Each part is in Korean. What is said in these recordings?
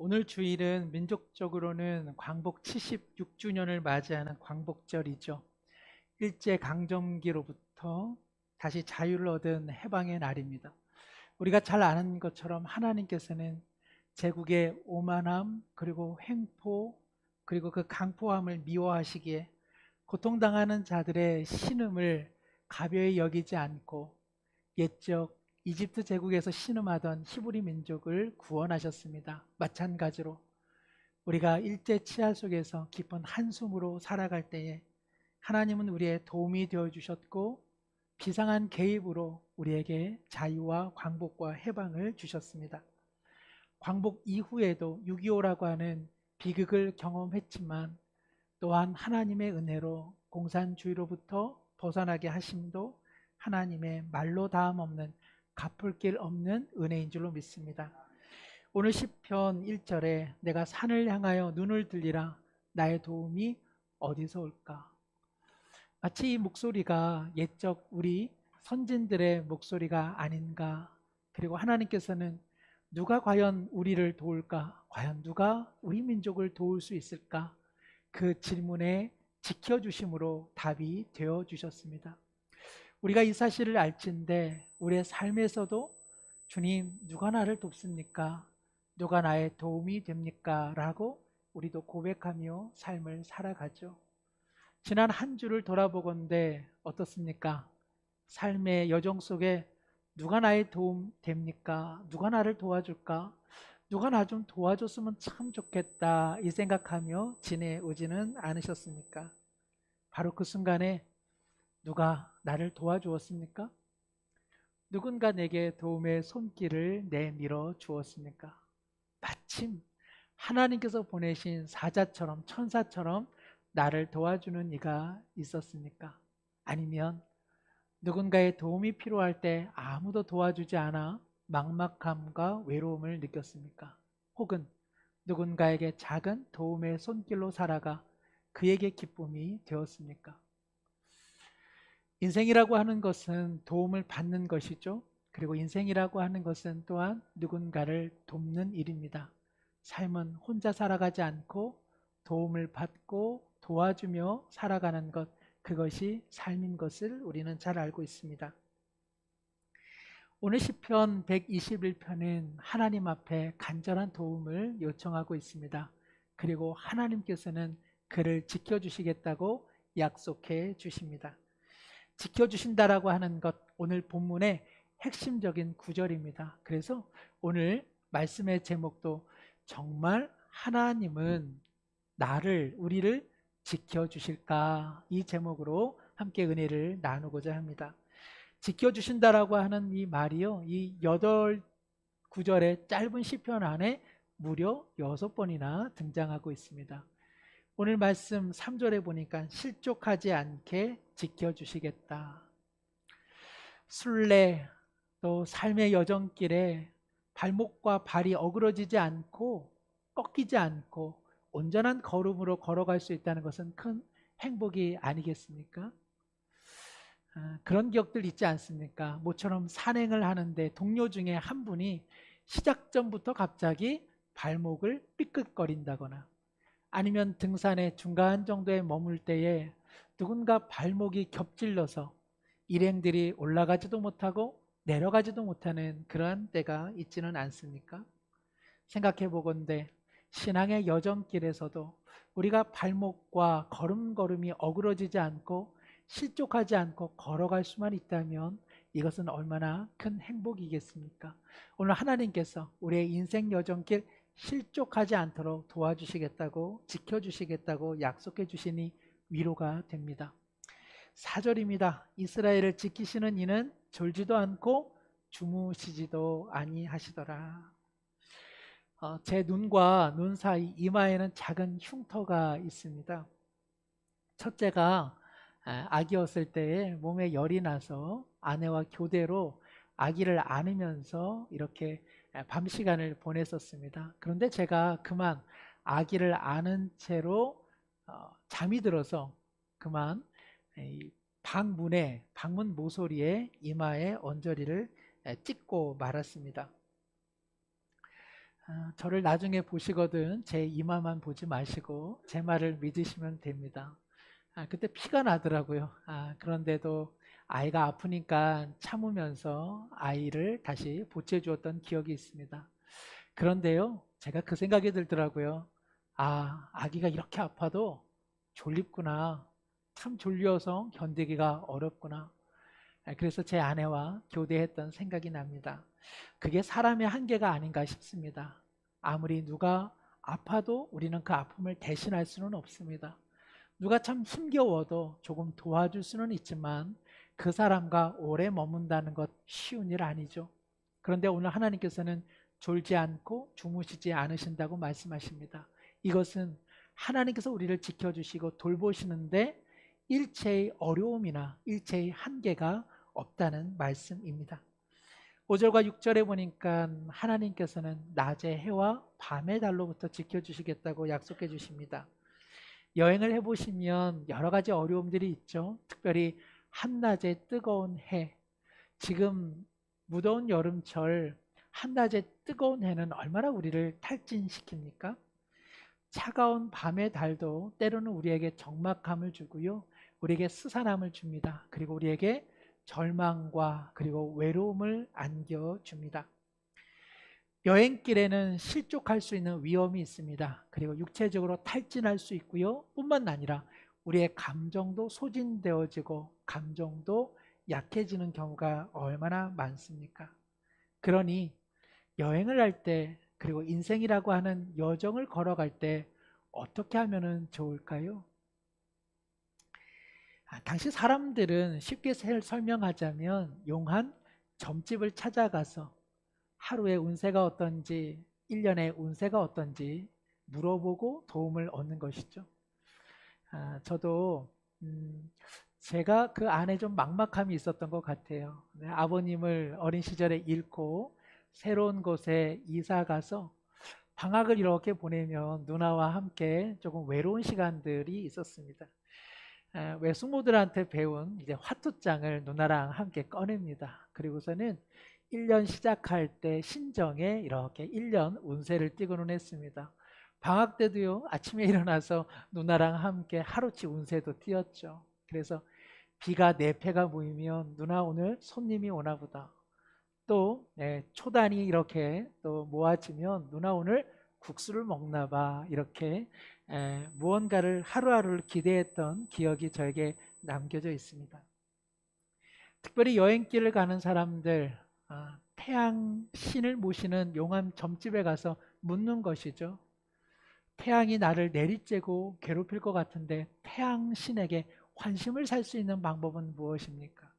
오늘 주일은 민족적으로는 광복 76주년을 맞이하는 광복절이죠. 일제강점기로부터 다시 자유를 얻은 해방의 날입니다. 우리가 잘 아는 것처럼 하나님께서는 제국의 오만함 그리고 횡포 그리고 그 강포함을 미워하시기에 고통당하는 자들의 신음을 가벼이 여기지 않고 옛적 이집트 제국에서 신음하던 히브리 민족을 구원하셨습니다. 마찬가지로 우리가 일제 치하 속에서 깊은 한숨으로 살아갈 때에 하나님은 우리의 도움이 되어 주셨고 비상한 개입으로 우리에게 자유와 광복과 해방을 주셨습니다. 광복 이후에도 6.25라고 하는 비극을 경험했지만 또한 하나님의 은혜로 공산주의로부터 벗어나게 하심도 하나님의 말로 다함 없는 갚을 길 없는 은혜인 줄로 믿습니다. 오늘 시편 1절에 내가 산을 향하여 눈을 들리라 나의 도움이 어디서 올까? 마치 이 목소리가 옛적 우리 선진들의 목소리가 아닌가? 그리고 하나님께서는 누가 과연 우리를 도울까? 과연 누가 우리 민족을 도울 수 있을까? 그 질문에 지켜주심으로 답이 되어 주셨습니다. 우리가 이 사실을 알진대 우리의 삶에서도 주님 누가 나를 돕습니까? 누가 나의 도움이 됩니까? 라고 우리도 고백하며 삶을 살아가죠. 지난 한 주를 돌아보건대 어떻습니까? 삶의 여정 속에 누가 나의 도움 됩니까? 누가 나를 도와줄까? 누가 나 좀 도와줬으면 참 좋겠다 이 생각하며 지내오지는 않으셨습니까? 바로 그 순간에 누가 나를 도와주었습니까? 누군가 내게 도움의 손길을 내밀어 주었습니까? 마침 하나님께서 보내신 사자처럼 천사처럼 나를 도와주는 이가 있었습니까? 아니면 누군가의 도움이 필요할 때 아무도 도와주지 않아 막막함과 외로움을 느꼈습니까? 혹은 누군가에게 작은 도움의 손길로 살아가 그에게 기쁨이 되었습니까? 인생이라고 하는 것은 도움을 받는 것이죠. 그리고 인생이라고 하는 것은 또한 누군가를 돕는 일입니다. 삶은 혼자 살아가지 않고 도움을 받고 도와주며 살아가는 것, 그것이 삶인 것을 우리는 잘 알고 있습니다. 오늘 시편 121편은 하나님 앞에 간절한 도움을 요청하고 있습니다. 그리고 하나님께서는 그를 지켜주시겠다고 약속해 주십니다. 지켜주신다라고 하는 것, 오늘 본문의 핵심적인 구절입니다. 그래서 오늘 말씀의 제목도 정말 하나님은 우리를 지켜주실까? 이 제목으로 함께 은혜를 나누고자 합니다. 지켜주신다라고 하는 이 말이요, 이 8구절의 짧은 시편 안에 무려 6번이나 등장하고 있습니다. 오늘 말씀 3절에 보니까 실족하지 않게 지켜주시겠다. 순례 또 삶의 여정길에 발목과 발이 어그러지지 않고 꺾이지 않고 온전한 걸음으로 걸어갈 수 있다는 것은 큰 행복이 아니겠습니까? 그런 기억들 있지 않습니까? 모처럼 산행을 하는데 동료 중에 한 분이 시작 전부터 갑자기 발목을 삐끗거린다거나 아니면 등산의 중간 정도에 머물 때에 누군가 발목이 겹질러서 일행들이 올라가지도 못하고 내려가지도 못하는 그러한 때가 있지는 않습니까? 생각해 보건대 신앙의 여정길에서도 우리가 발목과 걸음걸음이 어그러지지 않고 실족하지 않고 걸어갈 수만 있다면 이것은 얼마나 큰 행복이겠습니까? 오늘 하나님께서 우리의 인생 여정길 실족하지 않도록 도와주시겠다고 지켜주시겠다고 약속해 주시니 위로가 됩니다. 4절입니다. 이스라엘을 지키시는 이는 졸지도 않고 주무시지도 아니하시더라. 제 눈과 눈 사이 이마에는 작은 흉터가 있습니다. 첫째가 아기였을 때에 몸에 열이 나서 아내와 교대로 아기를 안으면서 이렇게 밤 시간을 보냈었습니다. 그런데 제가 그만 아기를 안은 채로 잠이 들어서 그만 방문 모서리에 이마에 언저리를 찍고 말았습니다. 저를 나중에 보시거든 제 이마만 보지 마시고 제 말을 믿으시면 됩니다. 그때 피가 나더라고요. 그런데도 아이가 아프니까 참으면서 아이를 다시 보채주었던 기억이 있습니다. 그런데요, 제가 그 생각이 들더라고요. 아기가 이렇게 아파도 졸립구나. 참 졸려서 견디기가 어렵구나. 그래서 제 아내와 교대했던 생각이 납니다. 그게 사람의 한계가 아닌가 싶습니다. 아무리 누가 아파도 우리는 그 아픔을 대신할 수는 없습니다. 누가 참 힘겨워도 조금 도와줄 수는 있지만 그 사람과 오래 머문다는 것 쉬운 일 아니죠. 그런데 오늘 하나님께서는 졸지 않고 주무시지 않으신다고 말씀하십니다. 이것은 하나님께서 우리를 지켜주시고 돌보시는데 일체의 어려움이나 일체의 한계가 없다는 말씀입니다. 5절과 6절에 보니까 하나님께서는 낮의 해와 밤의 달로부터 지켜주시겠다고 약속해 주십니다. 여행을 해보시면 여러 가지 어려움들이 있죠. 특별히 한낮의 뜨거운 해. 지금 무더운 여름철 한낮의 뜨거운 해는 얼마나 우리를 탈진시킵니까? 차가운 밤의 달도 때로는 우리에게 적막함을 주고요. 우리에게 스산함을 줍니다. 그리고 우리에게 절망과 그리고 외로움을 안겨줍니다. 여행길에는 실족할 수 있는 위험이 있습니다. 그리고 육체적으로 탈진할 수 있고요. 뿐만 아니라 우리의 감정도 소진되어지고 감정도 약해지는 경우가 얼마나 많습니까? 그러니 여행을 할 때 그리고 인생이라고 하는 여정을 걸어갈 때 어떻게 하면 좋을까요? 당시 사람들은 쉽게 설명하자면 용한 점집을 찾아가서 하루의 운세가 어떤지, 1년의 운세가 어떤지 물어보고 도움을 얻는 것이죠. 저도 제가 그 안에 좀 막막함이 있었던 것 같아요. 네, 아버님을 어린 시절에 잃고 새로운 곳에 이사 가서 방학을 이렇게 보내면 누나와 함께 조금 외로운 시간들이 있었습니다. 외숙모들한테 배운 이제 화투장을 누나랑 함께 꺼냅니다. 그리고서는 1년 시작할 때 신정에 이렇게 1년 운세를 띄고는 했습니다. 방학 때도요, 아침에 일어나서 누나랑 함께 하루치 운세도 띄었죠. 그래서 비가 4패가 모이면 누나 오늘 손님이 오나 보다. 또 초단이 이렇게 또 모아지면 누나 오늘 국수를 먹나 봐. 이렇게 무언가를 하루하루를 기대했던 기억이 저에게 남겨져 있습니다. 특별히 여행길을 가는 사람들, 태양 신을 모시는 용암 점집에 가서 묻는 것이죠. 태양이 나를 내리쬐고 괴롭힐 것 같은데 태양 신에게 환심을 살 수 있는 방법은 무엇입니까?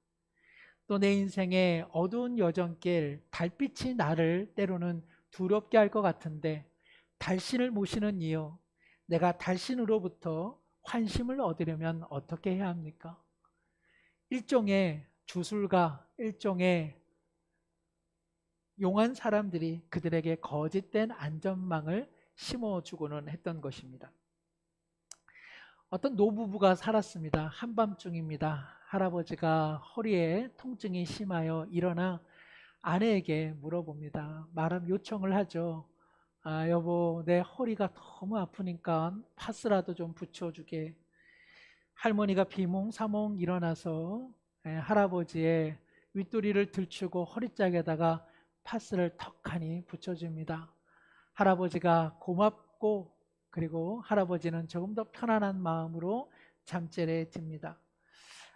또 내 인생의 어두운 여정길, 달빛이 나를 때로는 두렵게 할 것 같은데 달신을 모시는 이유, 내가 달신으로부터 환심을 얻으려면 어떻게 해야 합니까? 일종의 주술가, 일종의 용한 사람들이 그들에게 거짓된 안전망을 심어주고는 했던 것입니다. 어떤 노부부가 살았습니다. 한밤중입니다. 할아버지가 허리에 통증이 심하여 일어나 아내에게 물어봅니다. 말하면 요청을 하죠. 여보, 내 허리가 너무 아프니까 파스라도 좀 붙여주게. 할머니가 비몽사몽 일어나서 할아버지의 윗도리를 들추고 허리짝에다가 파스를 턱하니 붙여줍니다. 할아버지가 고맙고 그리고 할아버지는 조금 더 편안한 마음으로 잠자리에 듭니다.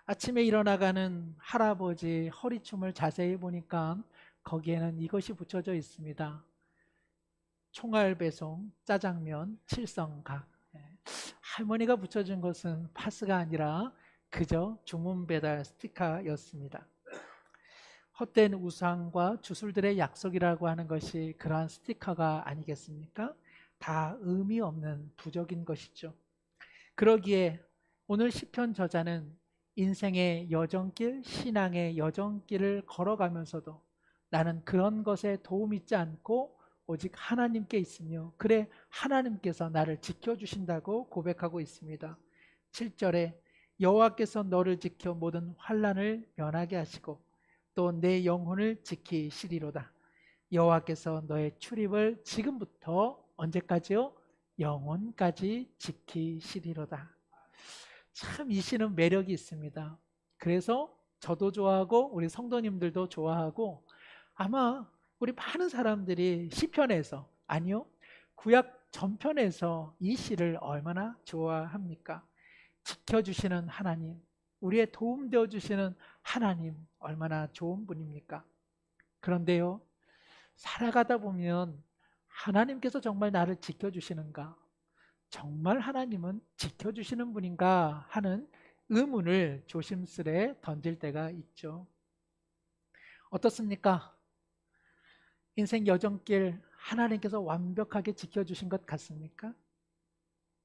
아침에 일어나가는 할아버지 허리춤을 자세히 보니까 거기에는 이것이 붙여져 있습니다. 총알배송, 짜장면, 칠성각. 할머니가 붙여준 것은 파스가 아니라 그저 주문배달 스티커였습니다. 헛된 우상과 주술들의 약속이라고 하는 것이 그러한 스티커가 아니겠습니까? 다 의미 없는 부적인 것이죠. 그러기에 오늘 시편 저자는 인생의 여정길, 신앙의 여정길을 걸어가면서도 나는 그런 것에 도움 있지 않고 오직 하나님께 있으며 그래 하나님께서 나를 지켜주신다고 고백하고 있습니다. 7절에 여호와께서 너를 지켜 모든 환난을 면하게 하시고 또 내 영혼을 지키시리로다. 여호와께서 너의 출입을 지금부터 언제까지요? 영원까지 지키시리로다. 참 이 시는 매력이 있습니다. 그래서 저도 좋아하고 우리 성도님들도 좋아하고 아마 우리 많은 사람들이 시편에서 아니요 구약 전편에서 이 시를 얼마나 좋아합니까? 지켜주시는 하나님, 우리의 도움 되어 주시는 하나님 얼마나 좋은 분입니까? 그런데요 살아가다 보면 하나님께서 정말 나를 지켜주시는가? 정말 하나님은 지켜주시는 분인가 하는 의문을 조심스레 던질 때가 있죠. 어떻습니까? 인생 여정길 하나님께서 완벽하게 지켜주신 것 같습니까?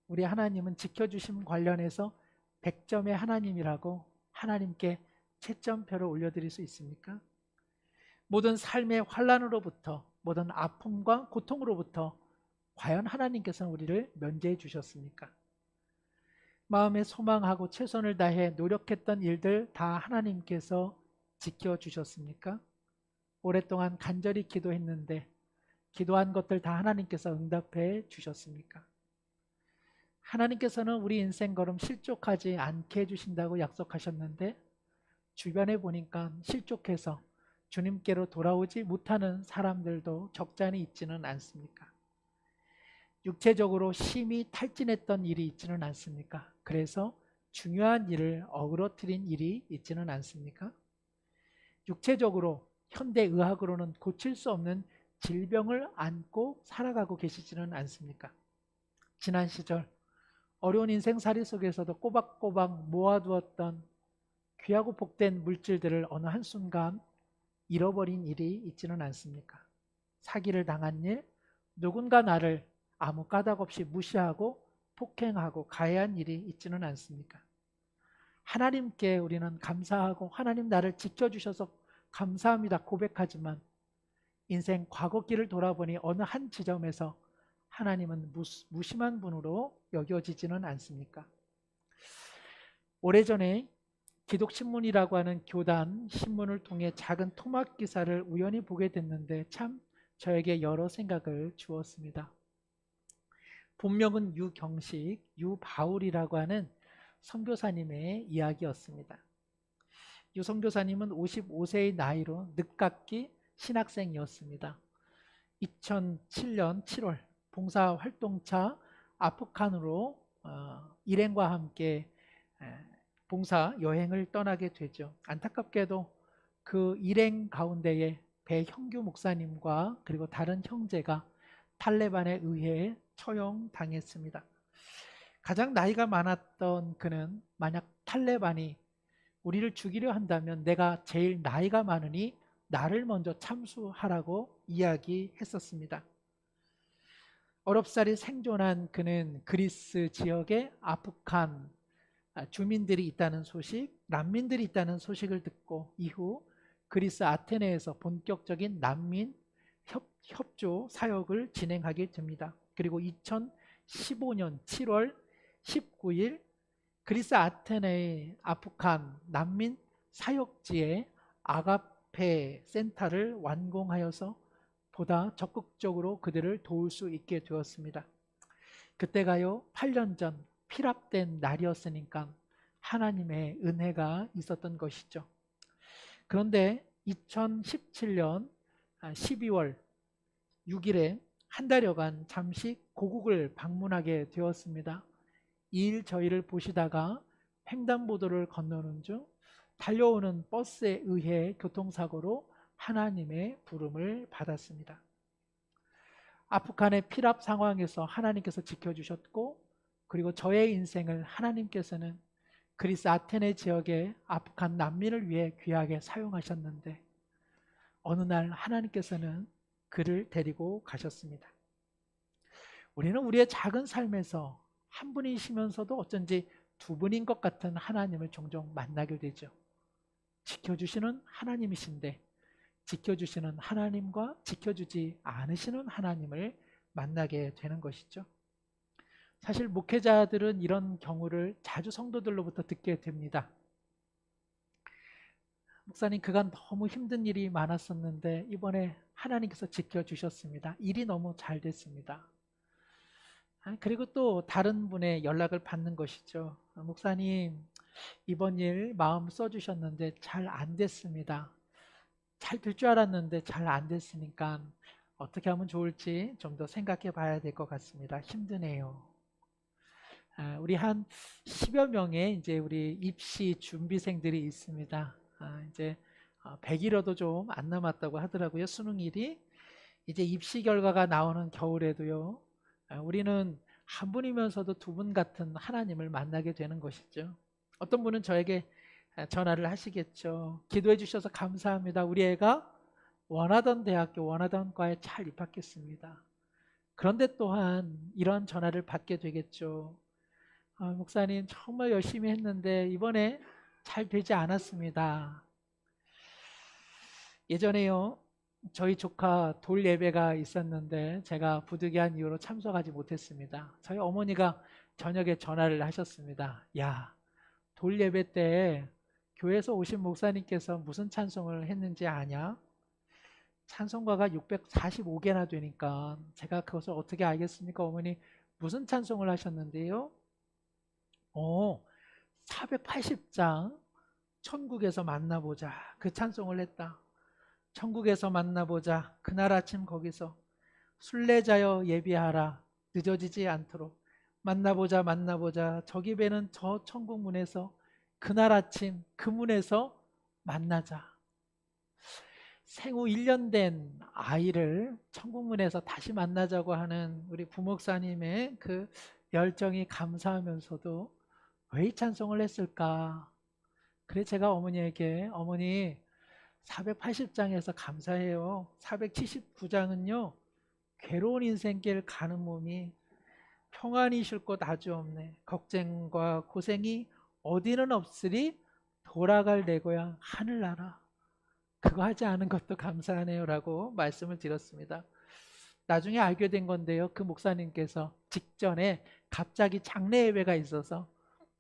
우리 하나님은 지켜주심 관련해서 100점의 하나님이라고 하나님께 채점표를 올려드릴 수 있습니까? 모든 삶의 환난으로부터 모든 아픔과 고통으로부터 과연 하나님께서는 우리를 면제해 주셨습니까? 마음에 소망하고 최선을 다해 노력했던 일들 다 하나님께서 지켜주셨습니까? 오랫동안 간절히 기도했는데 기도한 것들 다 하나님께서 응답해 주셨습니까? 하나님께서는 우리 인생 걸음 실족하지 않게 해주신다고 약속하셨는데 주변에 보니까 실족해서 주님께로 돌아오지 못하는 사람들도 적잖이 있지는 않습니까? 육체적으로 심히 탈진했던 일이 있지는 않습니까? 그래서 중요한 일을 어그러뜨린 일이 있지는 않습니까? 육체적으로 현대의학으로는 고칠 수 없는 질병을 안고 살아가고 계시지는 않습니까? 지난 시절 어려운 인생살이 속에서도 꼬박꼬박 모아두었던 귀하고 복된 물질들을 어느 한순간 잃어버린 일이 있지는 않습니까? 사기를 당한 일, 누군가 나를 아무 까닭 없이 무시하고 폭행하고 가해한 일이 있지는 않습니까? 하나님께 우리는 감사하고 하나님 나를 지켜주셔서 감사합니다 고백하지만 인생 과거길을 돌아보니 어느 한 지점에서 하나님은 무심한 분으로 여겨지지는 않습니까? 오래전에 기독신문이라고 하는 교단 신문을 통해 작은 토막 기사를 우연히 보게 됐는데 참 저에게 여러 생각을 주었습니다. 본명은 유경식, 유바울이라고 하는 선교사님의 이야기였습니다. 유 선교사님은 55세의 나이로 늦깎이 신학생이었습니다. 2007년 7월 봉사활동차 아프간으로 일행과 함께 봉사 여행을 떠나게 되죠. 안타깝게도 그 일행 가운데에 배형규 목사님과 그리고 다른 형제가 탈레반에 의해 처형당했습니다. 가장 나이가 많았던 그는 만약 탈레반이 우리를 죽이려 한다면 내가 제일 나이가 많으니 나를 먼저 참수하라고 이야기했었습니다. 어렵사리 생존한 그는 그리스 지역에 아프간 주민들이 있다는 소식, 난민들이 있다는 소식을 듣고 이후 그리스 아테네에서 본격적인 난민 협조 사역을 진행하게 됩니다. 그리고 2015년 7월 19일 그리스 아테네의 아프간 난민 사역지에 아가페 센터를 완공하여서 보다 적극적으로 그들을 도울 수 있게 되었습니다. 그때가요 8년 전 피랍된 날이었으니까 하나님의 은혜가 있었던 것이죠. 그런데 2017년 12월 6일에 한 달여간 잠시 고국을 방문하게 되었습니다. 이 일 저희를 보시다가 횡단보도를 건너는 중 달려오는 버스에 의해 교통사고로 하나님의 부름을 받았습니다. 아프간의 피랍 상황에서 하나님께서 지켜주셨고 그리고 저의 인생을 하나님께서는 그리스 아테네 지역의 아프간 난민을 위해 귀하게 사용하셨는데 어느 날 하나님께서는 그를 데리고 가셨습니다. 우리는 우리의 작은 삶에서 한 분이시면서도 어쩐지 두 분인 것 같은 하나님을 종종 만나게 되죠. 지켜주시는 하나님이신데 지켜주시는 하나님과 지켜주지 않으시는 하나님을 만나게 되는 것이죠. 사실 목회자들은 이런 경우를 자주 성도들로부터 듣게 됩니다. 목사님, 그간 너무 힘든 일이 많았었는데 이번에 하나님께서 지켜주셨습니다. 일이 너무 잘 됐습니다. 그리고 또 다른 분의 연락을 받는 것이죠. 목사님, 이번 일 마음 써주셨는데 잘 안 됐습니다. 잘 될 줄 알았는데 잘 안 됐으니까 어떻게 하면 좋을지 좀 더 생각해 봐야 될 것 같습니다. 힘드네요. 우리 한 10여 명의 이제 우리 입시 준비생들이 있습니다. 이제 100일여도 좀 안 남았다고 하더라고요. 수능일이. 이제 입시 결과가 나오는 겨울에도요. 우리는 한 분이면서도 두 분 같은 하나님을 만나게 되는 것이죠. 어떤 분은 저에게 전화를 하시겠죠. 기도해 주셔서 감사합니다. 우리 애가 원하던 대학교, 원하던 과에 잘 입학했습니다. 그런데 또한 이런 전화를 받게 되겠죠. 목사님, 정말 열심히 했는데 이번에 잘 되지 않았습니다. 예전에요, 저희 조카 돌 예배가 있었는데 제가 부득이한 이유로 참석하지 못했습니다. 저희 어머니가 저녁에 전화를 하셨습니다. 야, 돌 예배 때 교회에서 오신 목사님께서 무슨 찬송을 했는지 아냐? 찬송가가 645개나 되니까 제가 그것을 어떻게 알겠습니까? 어머니, 무슨 찬송을 하셨는데요? 480장 천국에서 만나보자, 그 찬송을 했다. 천국에서 만나보자, 그날 아침 거기서 순례자여 예비하라, 늦어지지 않도록 만나보자, 만나보자, 저기 배는 저 천국 문에서 그날 아침 그 문에서 만나자. 생후 1년 된 아이를 천국문에서 다시 만나자고 하는 우리 부목사님의 그 열정이 감사하면서도 왜 이 찬송을 했을까? 그래 제가 어머니에게, 어머니 480장에서 감사해요. 479장은요 괴로운 인생길 가는 몸이 평안히 쉴 곳 아주 없네. 걱정과 고생이 어디는 없으리 돌아갈 내 고향 하늘나라. 그거 하지 않은 것도 감사하네요 라고 말씀을 드렸습니다. 나중에 알게 된 건데요, 그 목사님께서 직전에 갑자기 장례 예배가 있어서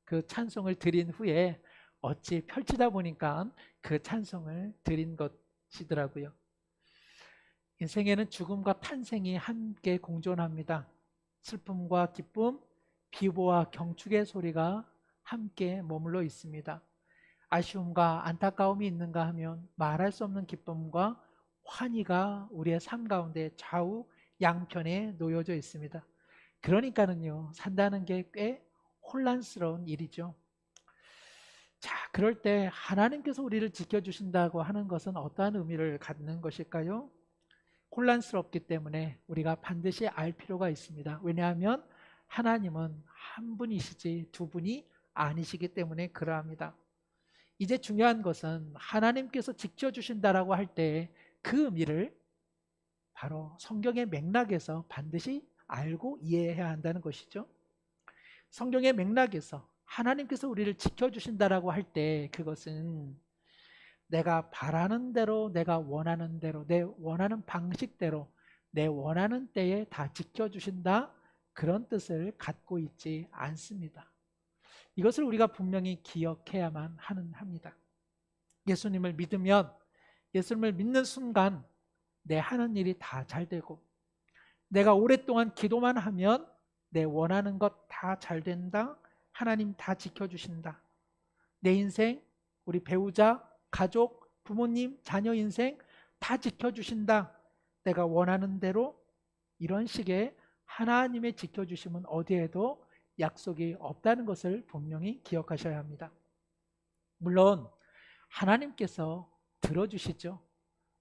그 찬송을 드린 후에 어찌 펼치다 보니까 그 찬송을 드린 것이더라고요. 인생에는 죽음과 탄생이 함께 공존합니다. 슬픔과 기쁨, 비보와 경축의 소리가 함께 머물러 있습니다. 아쉬움과 안타까움이 있는가 하면 말할 수 없는 기쁨과 환희가 우리의 삶 가운데 좌우 양편에 놓여져 있습니다. 그러니까는요, 산다는 게 꽤 혼란스러운 일이죠. 자, 그럴 때 하나님께서 우리를 지켜주신다고 하는 것은 어떠한 의미를 갖는 것일까요? 혼란스럽기 때문에 우리가 반드시 알 필요가 있습니다. 왜냐하면 하나님은 한 분이시지 두 분이 아니시기 때문에 그러합니다. 이제 중요한 것은 하나님께서 지켜주신다라고 할 때 그 의미를 바로 성경의 맥락에서 반드시 알고 이해해야 한다는 것이죠. 성경의 맥락에서 하나님께서 우리를 지켜주신다라고 할 때 그것은 내가 바라는 대로, 내가 원하는 대로, 내 원하는 방식대로, 내 원하는 때에 다 지켜주신다, 그런 뜻을 갖고 있지 않습니다. 이것을 우리가 분명히 기억해야만 합니다. 예수님을 믿으면, 예수님을 믿는 순간 내 하는 일이 다 잘 되고, 내가 오랫동안 기도만 하면 내 원하는 것 다 잘 된다, 하나님 다 지켜주신다. 내 인생, 우리 배우자, 가족, 부모님, 자녀 인생 다 지켜주신다. 내가 원하는 대로. 이런 식의 하나님의 지켜주심은 어디에도 약속이 없다는 것을 분명히 기억하셔야 합니다. 물론 하나님께서 들어주시죠.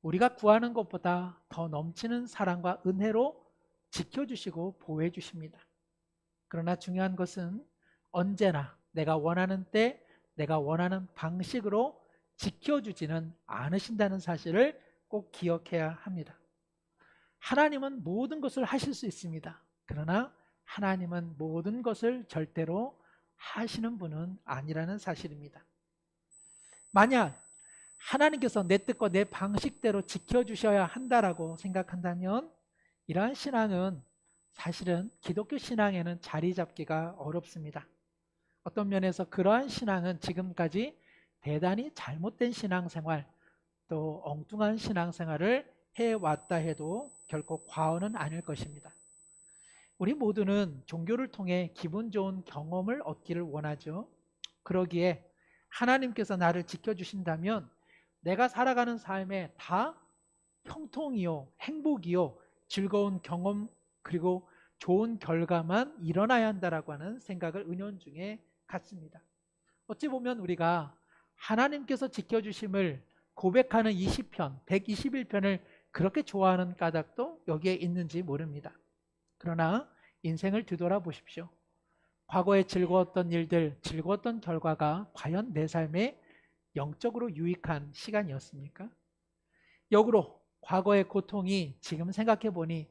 우리가 구하는 것보다 더 넘치는 사랑과 은혜로 지켜주시고 보호해 주십니다. 그러나 중요한 것은 언제나 내가 원하는 때, 내가 원하는 방식으로 지켜주지는 않으신다는 사실을 꼭 기억해야 합니다. 하나님은 모든 것을 하실 수 있습니다. 그러나 하나님은 모든 것을 절대로 하시는 분은 아니라는 사실입니다. 만약 하나님께서 내 뜻과 내 방식대로 지켜주셔야 한다라고 생각한다면 이러한 신앙은 사실은 기독교 신앙에는 자리 잡기가 어렵습니다. 어떤 면에서 그러한 신앙은 지금까지 대단히 잘못된 신앙생활, 또 엉뚱한 신앙생활을 해왔다 해도 결코 과언은 아닐 것입니다. 우리 모두는 종교를 통해 기분 좋은 경험을 얻기를 원하죠. 그러기에 하나님께서 나를 지켜주신다면 내가 살아가는 삶에 다 형통이요, 행복이요, 즐거운 경험, 그리고 좋은 결과만 일어나야 한다라고 하는 생각을 은연중에 갖습니다. 어찌 보면 우리가 하나님께서 지켜주심을 고백하는 이 시편 121편을 그렇게 좋아하는 까닭도 여기에 있는지 모릅니다. 그러나 인생을 뒤돌아보십시오. 과거에 즐거웠던 일들, 즐거웠던 결과가 과연 내 삶에 영적으로 유익한 시간이었습니까? 역으로 과거의 고통이 지금 생각해 보니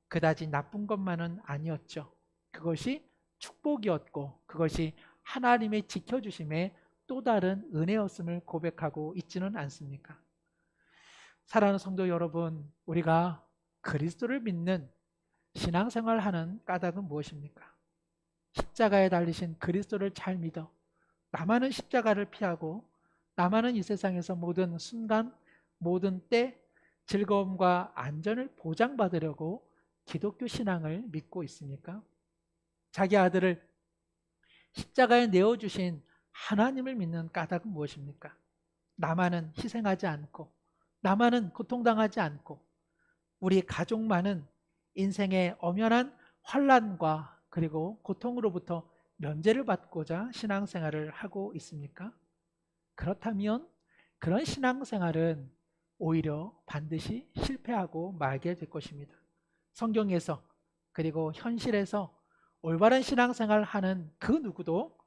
그다지 나쁜 것만은 아니었죠. 그것이 축복이었고 그것이 하나님의 지켜주심의 또 다른 은혜였음을 고백하고 있지는 않습니까? 사랑하는 성도 여러분, 우리가 그리스도를 믿는 신앙생활하는 까닭은 무엇입니까? 십자가에 달리신 그리스도를 잘 믿어 나만은 십자가를 피하고 나만은 이 세상에서 모든 순간, 모든 때 즐거움과 안전을 보장받으려고 기독교 신앙을 믿고 있습니까? 자기 아들을 십자가에 내어주신 하나님을 믿는 까닭은 무엇입니까? 나만은 희생하지 않고 나만은 고통당하지 않고 우리 가족만은 인생의 엄연한 환난과 그리고 고통으로부터 면제를 받고자 신앙생활을 하고 있습니까? 그렇다면 그런 신앙생활은 오히려 반드시 실패하고 말게 될 것입니다. 성경에서 그리고 현실에서 올바른 신앙생활을 하는 그 누구도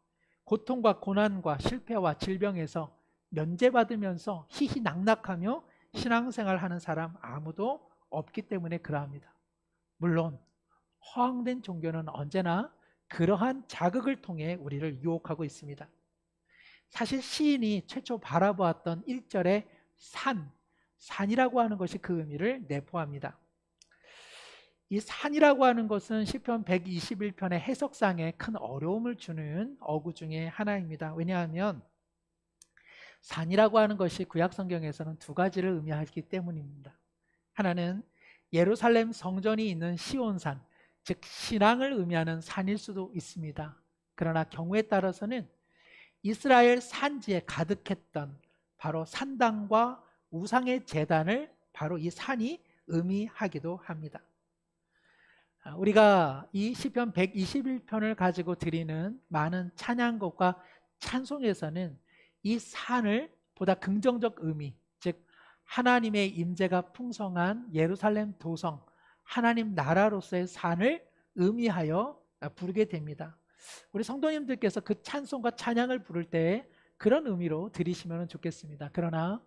고통과 고난과 실패와 질병에서 면제받으면서 희희낙낙하며 신앙생활을 하는 사람 아무도 없기 때문에 그러합니다. 물론 허황된 종교는 언제나 그러한 자극을 통해 우리를 유혹하고 있습니다. 사실 시인이 최초 바라보았던 1절의 산이라고 하는 것이 그 의미를 내포합니다. 이 산이라고 하는 것은 시편 121편의 해석상에 큰 어려움을 주는 어구 중에 하나입니다. 왜냐하면 산이라고 하는 것이 구약 성경에서는 두 가지를 의미하기 때문입니다. 하나는 예루살렘 성전이 있는 시온산, 즉 신앙을 의미하는 산일 수도 있습니다. 그러나 경우에 따라서는 이스라엘 산지에 가득했던 바로 산당과 우상의 제단을 바로 이 산이 의미하기도 합니다. 우리가 이 시편 121편을 가지고 드리는 많은 찬양곡과 찬송에서는 이 산을 보다 긍정적 의미, 즉 하나님의 임재가 풍성한 예루살렘 도성, 하나님 나라로서의 산을 의미하여 부르게 됩니다. 우리 성도님들께서 그 찬송과 찬양을 부를 때 그런 의미로 들으시면 좋겠습니다. 그러나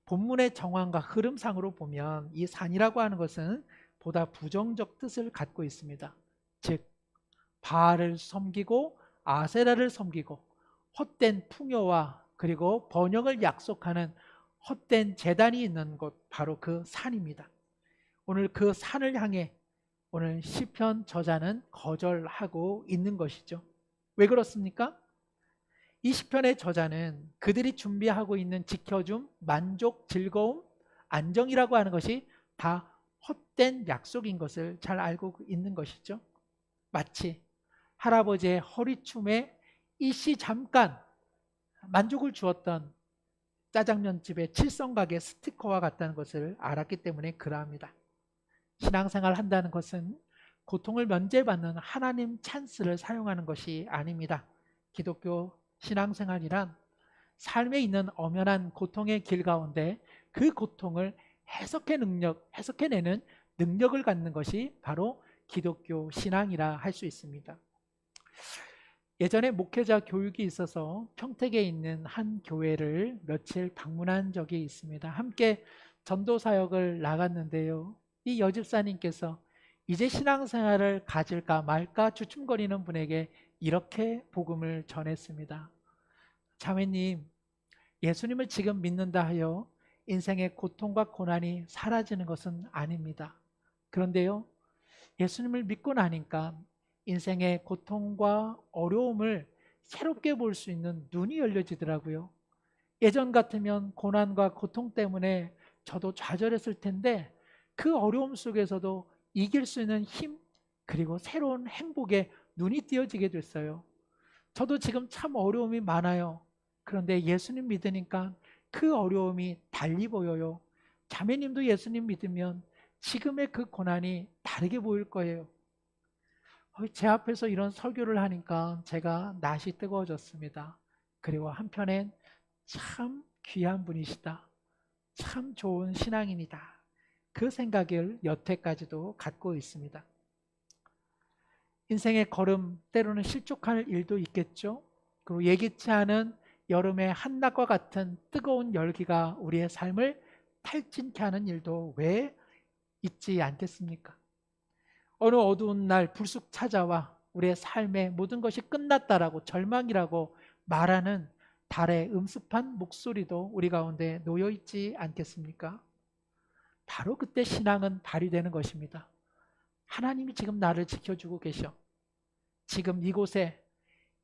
본문의 정황과 흐름상으로 보면 이 산이라고 하는 것은 보다 부정적 뜻을 갖고 있습니다. 즉 바알을 섬기고 아세라를 섬기고 헛된 풍요와 그리고 번영을 약속하는 헛된 제단이 있는 곳, 바로 그 산입니다. 오늘 그 산을 향해 오늘 시편 저자는 거절하고 있는 것이죠. 왜 그렇습니까? 이 시편의 저자는 그들이 준비하고 있는 지켜줌, 만족, 즐거움, 안정이라고 하는 것이 다 헛된 약속인 것을 잘 알고 있는 것이죠. 마치 할아버지의 허리춤에 일시 잠깐 만족을 주었던 짜장면집의 칠성가게 스티커와 같다는 것을 알았기 때문에 그러합니다. 신앙생활 한다는 것은 고통을 면제받는 하나님 찬스를 사용하는 것이 아닙니다. 기독교 신앙생활이란 삶에 있는 엄연한 고통의 길 가운데 그 고통을 해석해내는 능력을 갖는 것이 바로 기독교 신앙이라 할 수 있습니다. 예전에 목회자 교육이 있어서 평택에 있는 한 교회를 며칠 방문한 적이 있습니다. 함께 전도 사역을 나갔는데요. 이 여집사님께서 이제 신앙생활을 가질까 말까 주춤거리는 분에게 이렇게 복음을 전했습니다. 자매님, 예수님을 지금 믿는다 하여 인생의 고통과 고난이 사라지는 것은 아닙니다. 그런데요, 예수님을 믿고 나니까 인생의 고통과 어려움을 새롭게 볼 수 있는 눈이 열려지더라고요. 예전 같으면 고난과 고통 때문에 저도 좌절했을 텐데 그 어려움 속에서도 이길 수 있는 힘 그리고 새로운 행복에 눈이 띄어지게 됐어요. 저도 지금 참 어려움이 많아요. 그런데 예수님 믿으니까 그 어려움이 달리 보여요. 자매님도 예수님 믿으면 지금의 그 고난이 다르게 보일 거예요. 제 앞에서 이런 설교를 하니까 제가 낯이 뜨거워졌습니다. 그리고 한편엔 참 귀한 분이시다. 참 좋은 신앙인이다. 그 생각을 여태까지도 갖고 있습니다. 인생의 걸음, 때로는 실족할 일도 있겠죠. 그리고 예기치 않은 여름의 한낮과 같은 뜨거운 열기가 우리의 삶을 탈진케 하는 일도 왜 있지 않겠습니까? 어느 어두운 날 불쑥 찾아와 우리의 삶의 모든 것이 끝났다라고 절망이라고 말하는 달의 음습한 목소리도 우리 가운데 놓여 있지 않겠습니까? 바로 그때 신앙은 발휘되는 것입니다. 하나님이 지금 나를 지켜주고 계셔. 지금 이곳에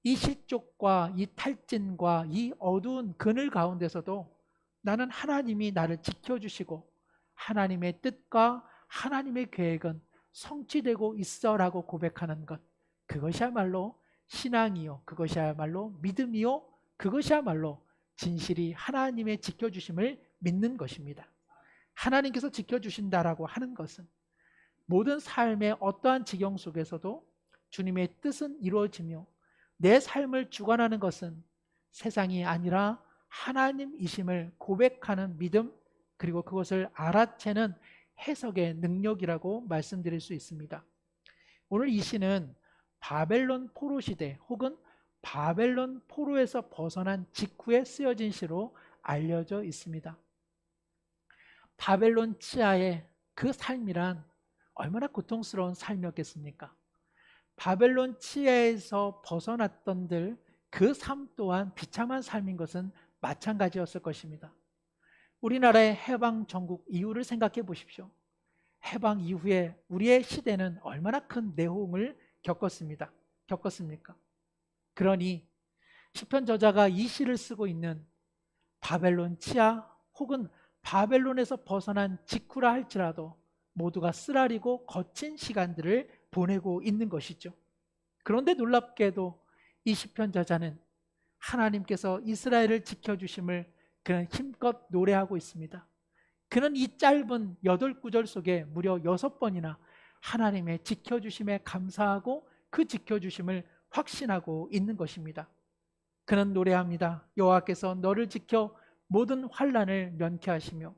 이 실족과 이 탈진과 이 어두운 그늘 가운데서도 나는 하나님이 나를 지켜주시고 하나님의 뜻과 하나님의 계획은 성취되고 있어라고 고백하는 것, 그것이야말로 신앙이요, 그것이야말로 믿음이요, 그것이야말로 진실이 하나님의 지켜주심을 믿는 것입니다. 하나님께서 지켜주신다라고 하는 것은 모든 삶의 어떠한 지경 속에서도 주님의 뜻은 이루어지며 내 삶을 주관하는 것은 세상이 아니라 하나님이심을 고백하는 믿음, 그리고 그것을 알아채는 해석의 능력이라고 말씀드릴 수 있습니다. 오늘 이 시는 바벨론 포로 시대 혹은 바벨론 포로에서 벗어난 직후에 쓰여진 시로 알려져 있습니다. 바벨론 치하의 그 삶이란 얼마나 고통스러운 삶이었겠습니까? 바벨론 치하에서 벗어났던들 그 삶 또한 비참한 삶인 것은 마찬가지였을 것입니다. 우리나라의 해방 전국 이후를 생각해 보십시오. 해방 이후에 우리의 시대는 얼마나 큰 내홍을 겪었습니까? 그러니 시편 저자가 이 시를 쓰고 있는 바벨론 치하 혹은 바벨론에서 벗어난 직후라 할지라도 모두가 쓰라리고 거친 시간들을 보내고 있는 것이죠. 그런데 놀랍게도 이 시편 저자는 하나님께서 이스라엘을 지켜주심을 그는 힘껏 노래하고 있습니다. 그는 이 짧은 8구절 속에 무려 6번이나 하나님의 지켜주심에 감사하고 그 지켜주심을 확신하고 있는 것입니다. 그는 노래합니다. 여호와께서 너를 지켜 모든 환난을 면케하시며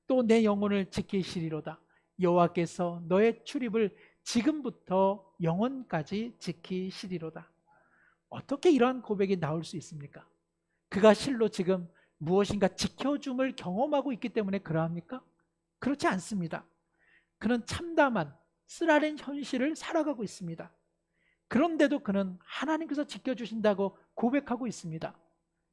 또 내 영혼을 지키시리로다. 여호와께서 너의 출입을 지금부터 영원까지 지키시리로다. 어떻게 이러한 고백이 나올 수 있습니까? 그가 실로 지금 무엇인가 지켜줌을 경험하고 있기 때문에 그러합니까? 그렇지 않습니다. 그는 참담한 쓰라린 현실을 살아가고 있습니다. 그런데도 그는 하나님께서 지켜주신다고 고백하고 있습니다.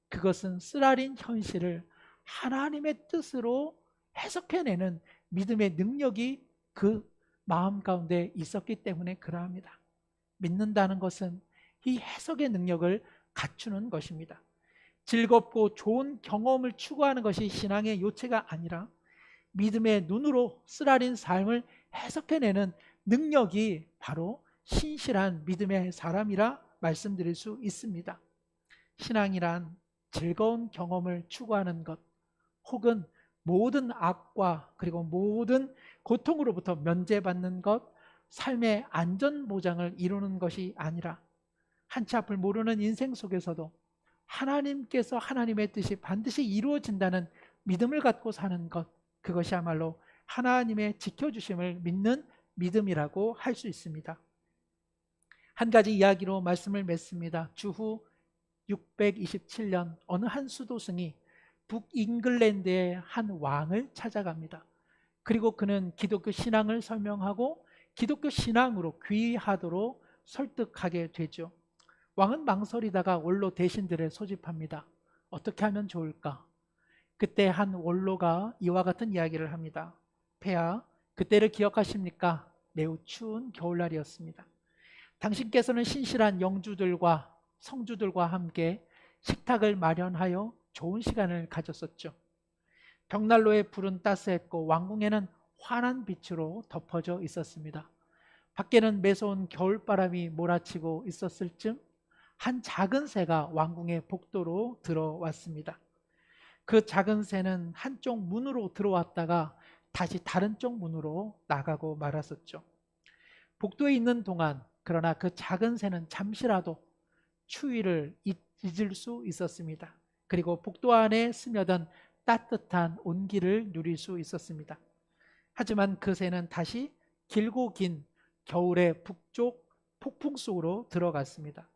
그것은 쓰라린 현실을 하나님의 뜻으로 해석해내는 믿음의 능력이 그 마음 가운데 있었기 때문에 그러합니다. 믿는다는 것은 이 해석의 능력을 갖추는 것입니다. 즐겁고 좋은 경험을 추구하는 것이 신앙의 요체가 아니라 믿음의 눈으로 쓰라린 삶을 해석해내는 능력이 바로 신실한 믿음의 사람이라 말씀드릴 수 있습니다. 신앙이란 즐거운 경험을 추구하는 것 혹은 모든 악과 그리고 모든 고통으로부터 면제받는 것, 삶의 안전보장을 이루는 것이 아니라 한치 앞을 모르는 인생 속에서도 하나님께서 하나님의 뜻이 반드시 이루어진다는 믿음을 갖고 사는 것, 그것이야말로 하나님의 지켜주심을 믿는 믿음이라고 할 수 있습니다. 한 가지 이야기로 말씀을 맺습니다. 주후 627년 어느 한 수도승이 북잉글랜드의 한 왕을 찾아갑니다. 그리고 그는 기독교 신앙을 설명하고 기독교 신앙으로 귀의하도록 설득하게 되죠. 왕은 망설이다가 원로 대신들을 소집합니다. 어떻게 하면 좋을까? 그때 한 원로가 이와 같은 이야기를 합니다. 폐하, 그때를 기억하십니까? 매우 추운 겨울날이었습니다. 당신께서는 신실한 영주들과 성주들과 함께 식탁을 마련하여 좋은 시간을 가졌었죠. 벽난로의 불은 따스했고 왕궁에는 환한 빛으로 덮어져 있었습니다. 밖에는 매서운 겨울바람이 몰아치고 있었을 즈음 한 작은 새가 왕궁의 복도로 들어왔습니다. 그 작은 새는 한쪽 문으로 들어왔다가 다시 다른 쪽 문으로 나가고 말았었죠. 복도에 있는 동안 그러나 그 작은 새는 잠시라도 추위를 잊을 수 있었습니다. 그리고 복도 안에 스며든 따뜻한 온기를 누릴 수 있었습니다. 하지만 그 새는 다시 길고 긴 겨울의 북쪽 폭풍 속으로 들어갔습니다.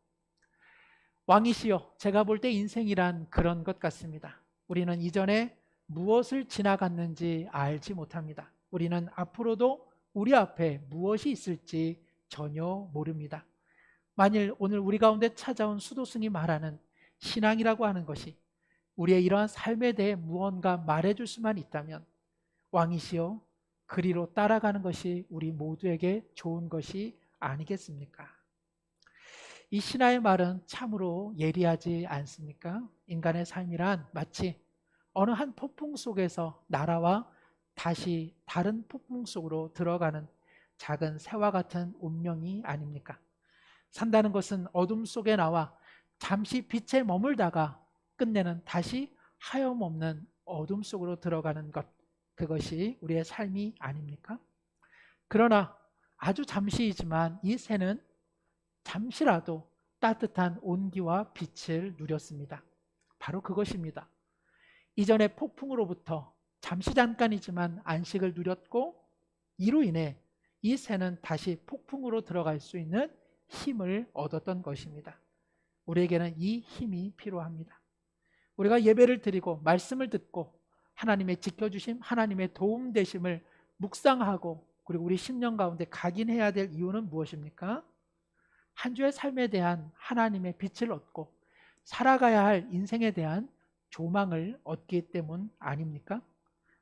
왕이시여, 제가 볼 때 인생이란 그런 것 같습니다. 우리는 이전에 무엇을 지나갔는지 알지 못합니다. 우리는 앞으로도 우리 앞에 무엇이 있을지 전혀 모릅니다. 만일 오늘 우리 가운데 찾아온 수도승이 말하는 신앙이라고 하는 것이 우리의 이러한 삶에 대해 무언가 말해줄 수만 있다면 왕이시여, 그리로 따라가는 것이 우리 모두에게 좋은 것이 아니겠습니까? 이 신하의 말은 참으로 예리하지 않습니까? 인간의 삶이란 마치 어느 한 폭풍 속에서 날아와 다시 다른 폭풍 속으로 들어가는 작은 새와 같은 운명이 아닙니까? 산다는 것은 어둠 속에 나와 잠시 빛에 머물다가 끝내는 다시 하염없는 어둠 속으로 들어가는 것, 그것이 우리의 삶이 아닙니까? 그러나 아주 잠시이지만 이 새는 잠시라도 따뜻한 온기와 빛을 누렸습니다. 바로 그것입니다. 이전의 폭풍으로부터 잠시 잠깐이지만 안식을 누렸고 이로 인해 이 새는 다시 폭풍으로 들어갈 수 있는 힘을 얻었던 것입니다. 우리에게는 이 힘이 필요합니다. 우리가 예배를 드리고 말씀을 듣고 하나님의 지켜주심, 하나님의 도움되심을 묵상하고 그리고 우리 심령 가운데 각인해야 될 이유는 무엇입니까? 한 주의 삶에 대한 하나님의 빛을 얻고 살아가야 할 인생에 대한 조망을 얻기 때문 아닙니까?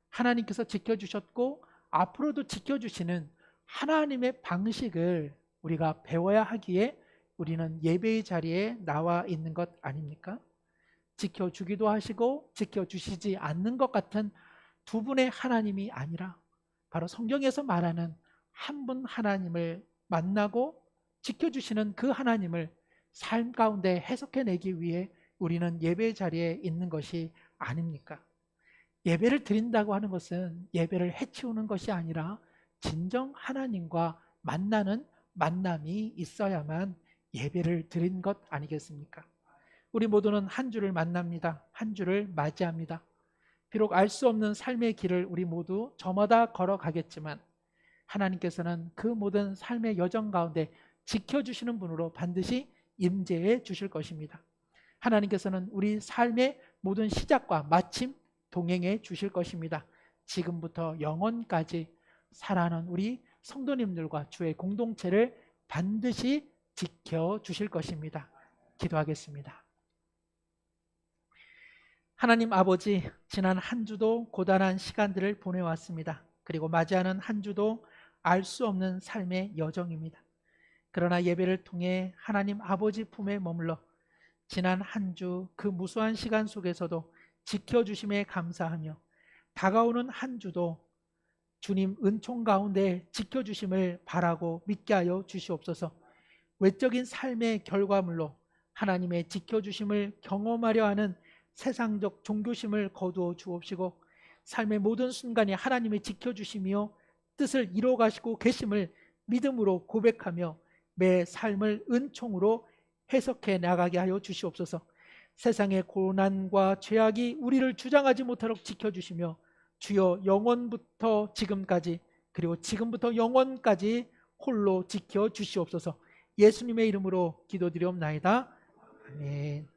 하나님께서 지켜주셨고 앞으로도 지켜주시는 하나님의 방식을 우리가 배워야 하기에 우리는 예배의 자리에 나와 있는 것 아닙니까? 지켜주기도 하시고 지켜주시지 않는 것 같은 두 분의 하나님이 아니라 바로 성경에서 말하는 한 분 하나님을 만나고 지켜주시는 그 하나님을 삶 가운데 해석해내기 위해 우리는 예배의 자리에 있는 것이 아닙니까? 예배를 드린다고 하는 것은 예배를 해치우는 것이 아니라 진정 하나님과 만나는 만남이 있어야만 예배를 드린 것 아니겠습니까? 우리 모두는 한 주를 만납니다. 한 주를 맞이합니다. 비록 알 수 없는 삶의 길을 우리 모두 저마다 걸어가겠지만 하나님께서는 그 모든 삶의 여정 가운데 지켜주시는 분으로 반드시 임재해 주실 것입니다. 하나님께서는 우리 삶의 모든 시작과 마침 동행해 주실 것입니다. 지금부터 영원까지 살아가는 우리 성도님들과 주의 공동체를 반드시 지켜주실 것입니다. 기도하겠습니다. 하나님 아버지, 지난 한 주도 고단한 시간들을 보내왔습니다. 그리고 맞이하는 한 주도 알 수 없는 삶의 여정입니다. 그러나 예배를 통해 하나님 아버지 품에 머물러 지난 한 주 그 무수한 시간 속에서도 지켜주심에 감사하며 다가오는 한 주도 주님 은총 가운데 지켜주심을 바라고 믿게 하여 주시옵소서. 외적인 삶의 결과물로 하나님의 지켜주심을 경험하려 하는 세상적 종교심을 거두어 주옵시고 삶의 모든 순간이 하나님의 지켜주심이요 뜻을 이루어 가시고 계심을 믿음으로 고백하며 매 삶을 은총으로 해석해 나가게 하여 주시옵소서. 세상의 고난과 죄악이 우리를 주장하지 못하도록 지켜주시며 주여 영원부터 지금까지 그리고 지금부터 영원까지 홀로 지켜주시옵소서. 예수님의 이름으로 기도드리옵나이다. 아멘.